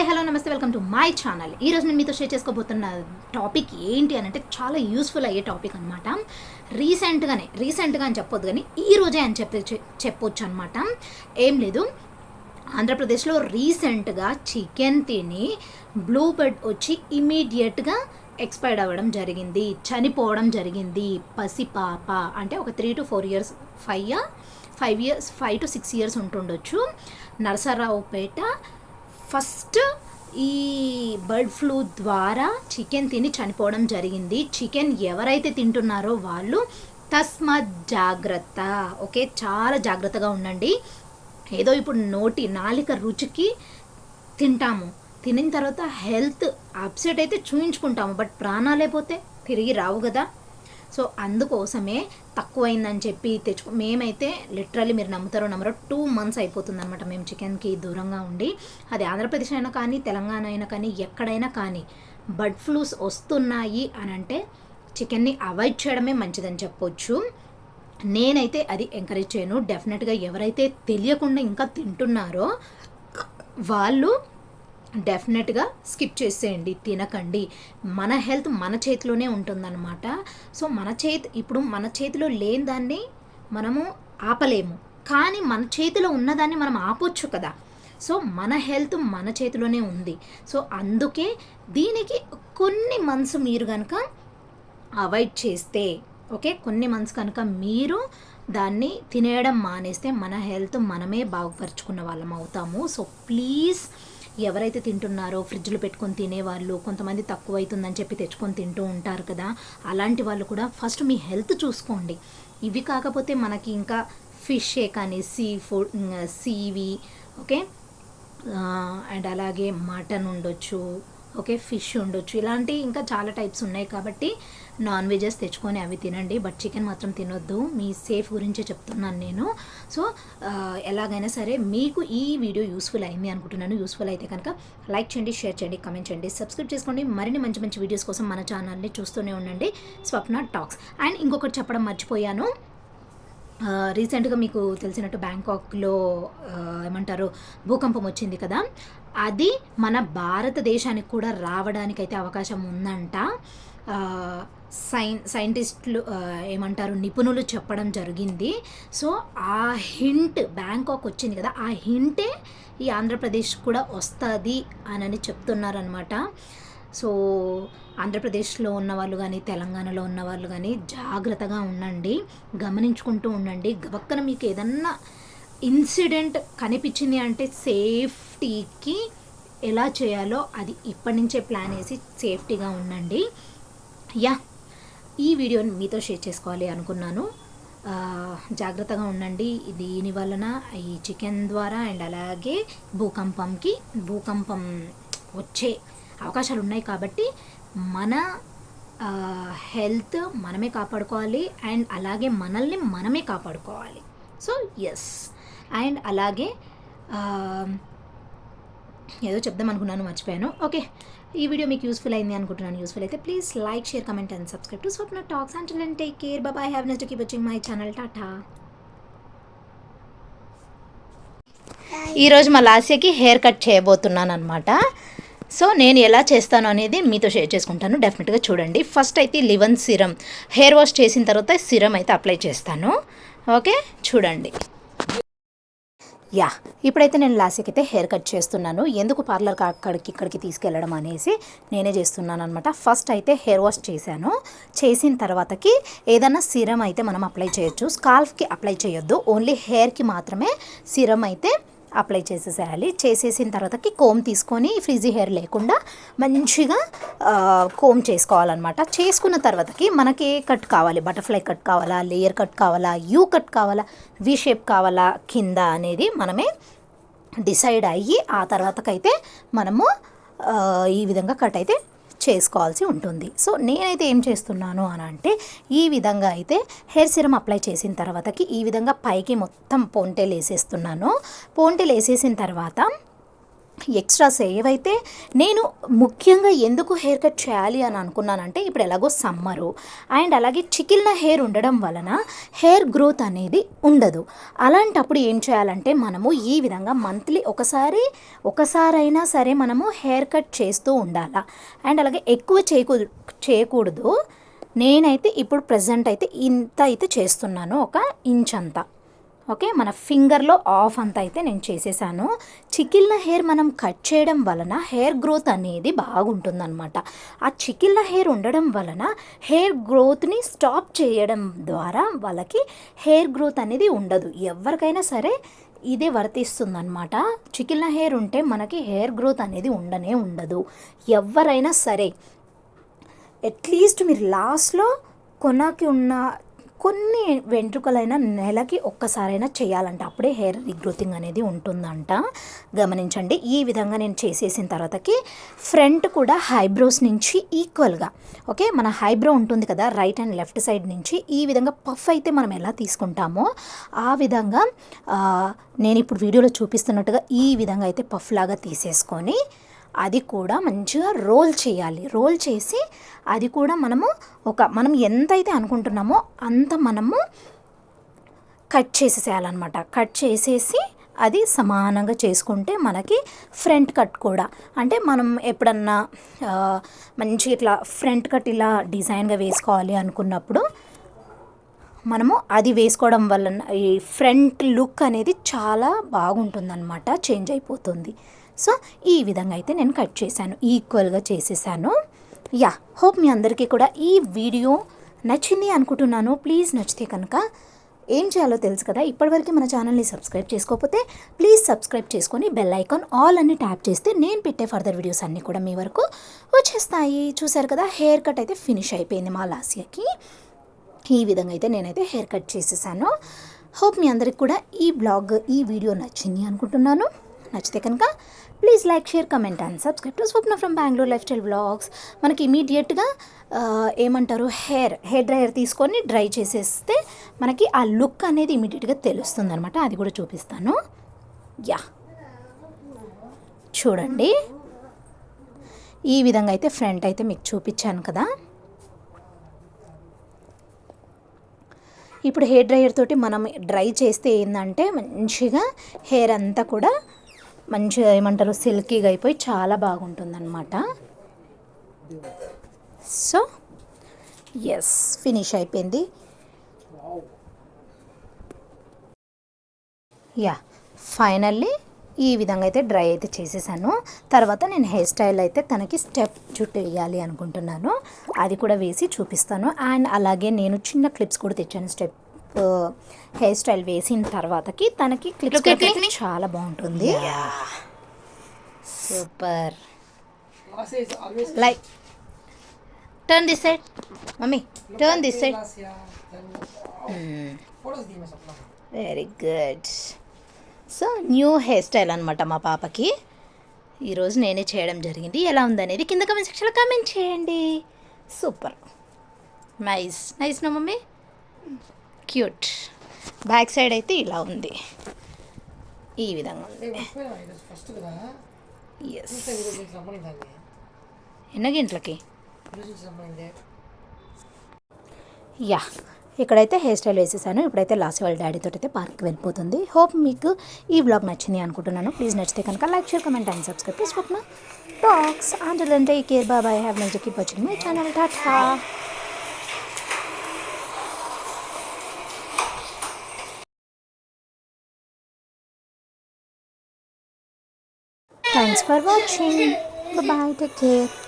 Hello నమస్తే, welcome to my channel. ఈరోజు నేను మీతో షేర్ చేసుకోబోతున్న టాపిక్ ఏంటి అని అంటే చాలా యూస్ఫుల్ అయ్యే టాపిక్ అనమాట. రీసెంట్గా అని చెప్పొద్దు కానీ ఈ రోజే అని చెప్పొచ్చు అనమాట. ఏం లేదు, ఆంధ్రప్రదేశ్లో రీసెంట్గా చికెన్ తిని బ్లూ బర్డ్ వచ్చి ఇమీడియట్గా ఎక్స్పైర్డ్ అవ్వడం జరిగింది, చనిపోవడం జరిగింది. పసిపాప అంటే ఒక 3 to 4 years, 5 to 6 years ఉంటుండొచ్చు. Narasaraopet first ఈ బర్డ్ ఫ్లూ ద్వారా చికెన్ తిని చనిపోవడం జరిగింది. చికెన్ ఎవరైతే తింటున్నారో వాళ్ళు తస్మత్ జాగ్రత్త, ఓకే, చాలా జాగ్రత్తగా ఉండండి. ఏదో ఇప్పుడు నాలిక రుచికి తింటాము, తినిన తర్వాత హెల్త్ అప్సెట్ అయితే చూయించుకుంటాము, బట్ ప్రాణాలే పోతే తిరిగి రావు కదా. సో అందుకోసమే తక్కువైందని చెప్పి మేమైతే లిటరల్లీ మీరు నమ్ముతారో నమ్మరో 2 months అయిపోతుంది అనమాట మేము చికెన్కి దూరంగా ఉండి. అది ఆంధ్రప్రదేశ్ అయినా కానీ తెలంగాణ అయినా కానీ ఎక్కడైనా కానీ బర్డ్ ఫ్లూస్ వస్తున్నాయి అని అంటే చికెన్ని అవాయిడ్ చేయడమే మంచిదని చెప్పొచ్చు. నేనైతే అది ఎంకరేజ్ చేయను. డెఫినెట్గా ఎవరైతే తెలియకుండా ఇంకా తింటున్నారో వాళ్ళు డెఫినెట్గా స్కిప్ చేసేయండి, తినకండి. మన హెల్త్ మన చేతిలోనే ఉంటుందన్నమాట. సో ఇప్పుడు మన చేతిలో లేని దాన్ని మనము ఆపలేము, కానీ మన చేతిలో ఉన్నదాన్ని మనం ఆపొచ్చు కదా. సో మన హెల్త్ మన చేతిలోనే ఉంది. సో అందుకే దీనికి కొన్ని మంత్స్ మీరు కనుక అవాయిడ్ చేస్తే, ఓకే, కొన్ని మంత్స్ కనుక మీరు దాన్ని తినేయడం మానేస్తే మన హెల్త్ మనమే బాగుపరుచుకున్న వాళ్ళం అవుతాము. సో ప్లీజ్, ఎవరైతే తింటున్నారో ఫ్రిడ్జ్లో పెట్టుకొని తినేవాళ్ళు, కొంతమంది తక్కువ అవుతుందని చెప్పి తెచ్చుకొని తింటూ ఉంటారు కదా, అలాంటి వాళ్ళు కూడా ఫస్ట్ మీ హెల్త్ చూసుకోండి. ఇవి కాకపోతే మనకి ఇంకా ఫిషే కానీ సీవి, ఓకే, అండ్ అలాగే మటన్ ఉండొచ్చు, ఓకే, ఫిష్ ఉండొచ్చు, ఇలాంటి ఇంకా చాలా టైప్స్ ఉన్నాయి. కాబట్టి నాన్ వెజెస్ తెచ్చుకొని అవి తినండి, బట్ చికెన్ మాత్రం తినొద్దు. మీ సేఫ్ గురించే చెప్తున్నాను నేను. సో ఎలాగైనా సరే మీకు ఈ వీడియో యూస్ఫుల్ అయింది అనుకుంటున్నాను. యూస్ఫుల్ అయితే కనుక లైక్ చేయండి, షేర్ చేయండి, కమెంట్ చేయండి, సబ్స్క్రైబ్ చేసుకోండి. మరిన్ని మంచి మంచి వీడియోస్ కోసం మన ఛానల్ని చూస్తూనే ఉండండి, స్వప్న టాక్స్. అండ్ ఇంకొకటి చెప్పడం మర్చిపోయాను, రీసెంట్గా మీకు తెలిసినట్టు బ్యాంకాక్లో ఏమంటారు భూకంపం వచ్చింది కదా, అది మన భారతదేశానికి కూడా రావడానికైతే అవకాశం ఉందంట. సైంటిస్టులు ఏమంటారు నిపుణులు చెప్పడం జరిగింది. సో ఆ హింట్ బ్యాంకాక్ వచ్చింది కదా, ఆ హింటే ఈ ఆంధ్రప్రదేశ్ కూడా వస్తుంది అని చెప్తున్నారనమాట. సో ఆంధ్రప్రదేశ్లో ఉన్న వాళ్ళు కానీ తెలంగాణలో ఉన్న వాళ్ళు కానీ జాగ్రత్తగా ఉండండి, గమనించుకుంటూ ఉండండి. గబక్కన మీకు ఏదన్నా ఇన్సిడెంట్ కనిపించింది అంటే సేఫ్టీకి ఎలా చేయాలో అది ఇప్పటి నుంచే ప్లాన్ వేసి సేఫ్టీగా ఉండండి. ఈ వీడియోని మీతో షేర్ చేసుకోవాలి అనుకున్నాను. జాగ్రత్తగా ఉండండి. దీని వలన ఈ చికెన్ ద్వారా అండ్ అలాగే భూకంపం వచ్చే అవకాశాలు ఉన్నాయి. కాబట్టి మన హెల్త్ మనమే కాపాడుకోవాలి అండ్ అలాగే మనల్ని మనమే కాపాడుకోవాలి. సో ఎస్, అండ్ అలాగే ఏదో చెప్దాం అనుకున్నాను, మర్చిపోయాను. ఓకే, ఈ వీడియో మీకు యూస్ఫుల్ అయింది అనుకుంటున్నాను. యూస్ఫుల్ అయితే please like, share, comment and subscribe to Swapna talks. Until then take care, bye bye, have nice day, keep watching my channel, tata. ఈరోజు మా లాస్యకి హెయిర్ కట్ చేయబోతున్నాను అనమాట. సో నేను ఎలా చేస్తాను అనేది మీతో షేర్ చేసుకుంటాను, డెఫినెట్గా చూడండి. ఫస్ట్ అయితే లివన్ సిరం, హెయిర్ వాష్ చేసిన తర్వాత సిరం అయితే అప్లై చేస్తాను, ఓకే, చూడండి. ఇప్పుడైతే నేను లాస్యకి అయితే హెయిర్ కట్ చేస్తున్నాను. ఎందుకు పార్లర్కి ఇక్కడికి తీసుకెళ్ళడం అనేసి నేనే చేస్తున్నాను అనమాట. ఫస్ట్ అయితే హెయిర్ వాష్ చేసిన తర్వాతకి ఏదైనా సిరం అయితే మనం అప్లై చేయొచ్చు. స్కాల్ఫ్కి అప్లై చేయొద్దు, ఓన్లీ హెయిర్కి మాత్రమే సిరం అయితే అప్లై చేసేసేయాలి. చేసేసిన తర్వాతకి కోమ్ తీసుకొని ఫ్రిజీ హెయిర్ లేకుండా మంచిగా కోమ్ చేసుకోవాలన్నమాట. చేసుకున్న తర్వాతకి మనకి ఏ కట్ కావాలి, బటర్ఫ్లై కట్ కావాలా, లేయర్ కట్ కావాలా, యూ కట్ కావాలా, వి షేప్ కావాలా కింద అనేది మనమే డిసైడ్ అయ్యి ఆ తర్వాతకైతే మనము ఈ విధంగా కట్ అయితే చేసుకోవాల్సి ఉంటుంది. సో నేనైతే ఏం చేస్తున్నాను అని అంటే ఈ విధంగా అయితే హెయిర్ సిరం అప్లై చేసిన తర్వాతకి ఈ విధంగా పైకి మొత్తం పోంటేలు వేసేస్తున్నాను. పోంటేలు వేసేసిన తర్వాత ఎక్స్ట్రాస్ ఏవైతే నేను ముఖ్యంగా ఎందుకు హెయిర్ కట్ చేయాలి అని అనుకున్నానంటే ఇప్పుడు ఎలాగో సమ్మరు అండ్ అలాగే చికిలిన హెయిర్ ఉండడం వలన హెయిర్ గ్రోత్ అనేది ఉండదు. అలాంటప్పుడు ఏం చేయాలంటే మనము ఈ విధంగా మంత్లీ ఒకసారైనా సరే మనము హెయిర్ కట్ చేస్తూ ఉండాలా. అండ్ అలాగే ఎక్కువ చేయకూడదు. నేనైతే ఇప్పుడు ప్రజెంట్ అయితే ఇంత అయితే చేస్తున్నాను, 1 ఇంచ్ అంతా. ఓకే, మన ఫింగర్లో ఆఫ్ అంతా అయితే నేను చేసేసాను. చికిలిన హెయిర్ మనం కట్ చేయడం వలన హెయిర్ గ్రోత్ అనేది బాగుంటుందన్నమాట. ఆ చికిలిన హెయిర్ ఉండడం వలన హెయిర్ గ్రోత్ని స్టాప్ చేయడం ద్వారా వాళ్ళకి హెయిర్ గ్రోత్ అనేది ఉండదు. ఎవరికైనా సరే ఇదే వర్తిస్తుందన్నమాట. చికిలిన హెయిర్ ఉంటే మనకి హెయిర్ గ్రోత్ అనేది ఉండదు. ఎవరైనా సరే అట్లీస్ట్ మీరు లాస్ట్లో కొనకి ఉన్న కొన్ని వెంట్రుకలైనా నెలకి ఒక్కసారైనా చేయాలంట, అప్పుడే హెయిర్ రీగ్రోతింగ్ అనేది ఉంటుందంట. గమనించండి. ఈ విధంగా నేను చేసేసిన తర్వాతకి ఫ్రంట్ కూడా హైబ్రోస్ నుంచి ఈక్వల్గా, ఓకే, మన హైబ్రో ఉంటుంది కదా రైట్ అండ్ లెఫ్ట్ సైడ్ నుంచి ఈ విధంగా పఫ్ అయితే మనం ఎలా తీసుకుంటామో ఆ విధంగా నేను ఇప్పుడు వీడియోలో చూపిస్తున్నట్టుగా ఈ విధంగా అయితే పఫ్ లాగా తీసేసుకొని అది కూడా మంచిగా రోల్ చేయాలి. రోల్ చేసి అది కూడా మనం ఎంతైతే అనుకుంటున్నామో అంత మనము కట్ చేసేసేయాలన్నమాట. కట్ చేసేసి అది సమానంగా చేసుకుంటే మనకి ఫ్రంట్ కట్ కూడా, అంటే మనం ఎప్పుడన్నా మంచి ఇట్లా ఫ్రంట్ కట్ ఇలా డిజైన్గా వేసుకోవాలి అనుకున్నప్పుడు మనము అది వేసుకోవడం వలన ఈ ఫ్రంట్ లుక్ అనేది చాలా బాగుంటుందన్నమాట, చేంజ్ అయిపోతుంది. సో ఈ విధంగా అయితే నేను కట్ చేశాను, ఈక్వల్గా చేసేసాను. యా, హోప్ మీ అందరికీ కూడా ఈ వీడియో నచ్చింది అనుకుంటున్నాను. ప్లీజ్ నచ్చితే కనుక ఏం చేయాలో తెలుసు కదా. ఇప్పటివరకు మన ఛానల్ని సబ్స్క్రైబ్ చేసుకోకపోతే ప్లీజ్ సబ్స్క్రైబ్ చేసుకొని బెల్ ఐకాన్ ఆల్ అని ట్యాప్ చేస్తే నేను పెట్టే ఫర్దర్ వీడియోస్ అన్నీ కూడా మీ వరకు వచ్చేస్తాయి. చూసారు కదా, హెయిర్ కట్ అయితే ఫినిష్ అయిపోయింది మా లాస్యాకి. ఈ విధంగా అయితే నేనైతే హెయిర్ కట్ చేసేసాను. హోప్ మీ అందరికి కూడా ఈ వీడియో నచ్చింది అనుకుంటున్నాను. నచ్చితే కనుక please like, share, comment and subscribe to Swapna from Bengaluru life style vlogs. మనకి ఇమీడియట్గా ఏమంటారు హెయిర్ డ్రైయర్ తీసుకొని డ్రై చేసేస్తే మనకి ఆ లుక్ అనేది ఇమీడియట్గా తెలుస్తుంది అనమాట. అది కూడా చూపిస్తాను. యా, చూడండి. ఈ విధంగా అయితే ఫ్రంట్ అయితే మీకు చూపించాను కదా. ఇప్పుడు హెయిర్ డ్రైయర్ తోటి మనం డ్రై చేస్తే ఏంటంటే మంచిగా హెయిర్ అంతా కూడా మంచిగా ఏమంటారు సిల్కీగా అయిపోయి చాలా బాగుంటుందన్నమాట. సో ఎస్, ఫినిష్ అయిపోయింది. యా, ఫైనల్లీ ఈ విధంగా అయితే డ్రై అయితే చేసేసాను. తర్వాత నేను హెయిర్ స్టైల్ అయితే తనకి స్టెప్ జుట్టు వేయాలి అనుకుంటున్నాను, అది కూడా వేసి చూపిస్తాను. అండ్ అలాగే నేను చిన్న క్లిప్స్ కూడా తెచ్చాను. స్టెప్ హెయిర్ స్టైల్ వేసిన తర్వాతకి తనకి క్లిప్స్ చాలా బాగుంటుంది. Super. Like turn this side mummy, turn this side. Very good. So new hair style అనమాట మా పాపకి. ఈరోజు నేనే చేయడం జరిగింది. ఎలా ఉందనేది కింద కమెంట్ సెక్షన్లో కామెంట్ చేయండి. Super, nice nice no mummy, cute. Back side అయితే ఇలా ఉంది, ఈ విధంగా ఉంది. ఎస్, ఎన్న గంటలకి. యా, ఇక్కడైతే హెయిర్ స్టైల్ వేసేసాను. ఇప్పుడైతే లాస్ట్ వాళ్ళ డాడీతో అయితే పార్క్కి వెళ్ళిపోతుంది. హోప్ మీకు ఈ వ్లాగ్ నచ్చింది అనుకుంటున్నాను. ప్లీజ్ నచ్చితే కనుక like, share, comment and subscribe to Swapna talks. Until then take care, bye bye, have nice day, keep watching my channel. Tata. Thanks for watching. Bye bye. Take care.